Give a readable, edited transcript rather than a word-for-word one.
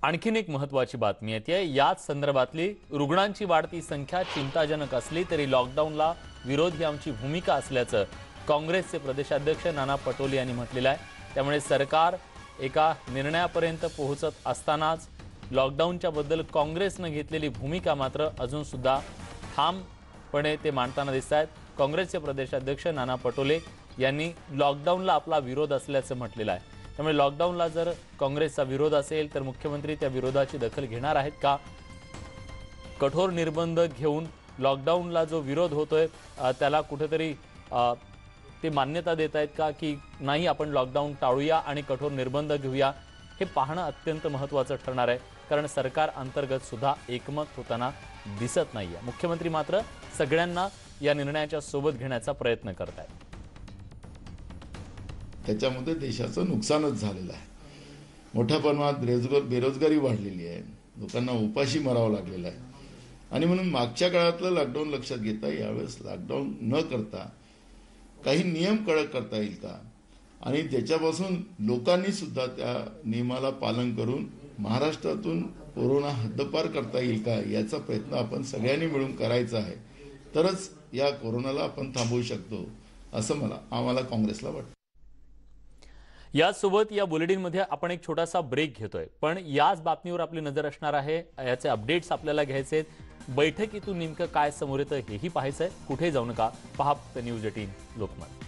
आणखीन एक महत्त्वाची बातमी येते। याच संदर्भातली रुग्णांची वाढती संख्या चिंताजनक असली तरी लॉकडाऊनला विरोध ही आमची भूमिका असल्याचं काँग्रेसचे प्रदेशाध्यक्ष नाना पटोले यांनी म्हटलेलं आहे। त्यामुळे सरकार एका निर्णयापर्यंत पोहोचत असतानाच लॉकडाऊनच्या बद्दल काँग्रेसने घेतलेली भूमिका मात्र अजून सुद्धा ठामपणे ते मांडताना दिसतात। काँग्रेसचे प्रदेशाध्यक्ष नाना पटोले यांनी लॉकडाऊनला आपला विरोध असल्याचं म्हटलेलं आहे। त्यामुळे लॉकडाऊनला जर काँग्रेसचा विरोध असेल तर मुख्यमंत्री त्या विरोधाची दखल घेणार आहेत का? कठोर निर्बंध घेऊन लॉकडाऊनला जो विरोध होतोय त्याला कुठेतरी ते मान्यता देत आहेत का की नाही आपण लॉकडाऊन टाळूया आणि कठोर निर्बंध घेऊया? हे पाहणं अत्यंत महत्त्वाचं ठरणार आहे, कारण सरकार अंतर्गत सुद्धा एकमत होताना दिसत नाहीये। मुख्यमंत्री मात्र सगळ्यांना या निर्णयाच्या सोबत घेण्याचा प्रयत्न करत आहेत। त्याच्यामध्ये देशाचं नुकसानच झालेलं आहे। मोठ्या प्रमाणात बेरोजगारी वाढलेली आहे, लोकांना उपाशी मरावं लागलेलं आहे आणि म्हणून मागच्या काळातलं लॉकडाऊन लक्षात घेता यावेळेस लॉकडाऊन न करता काही नियम कडक करता येईल का आणि त्याच्यापासून लोकांनी सुद्धा त्या नियमाला पालन करून महाराष्ट्रातून कोरोना हद्दपार करता येईल का याचा प्रयत्न आपण सगळ्यांनी मिळून करायचा आहे। तरच या कोरोनाला आपण थांबवू शकतो असं आम्हाला काँग्रेसला वाटतं। यासोबत या बुलेटिनमध्ये आपण एक छोटासा ब्रेक घेतोय, पण याच बातमीवर आपली नजर असणार आहे। याचे अपडेट्स आपल्याला घ्यायचे आहेत। बैठकीतून नेमकं काय समोर येतं हेही पाहायचंय। कुठे जाऊ नका, पहा न्यूज 18 लोकमत।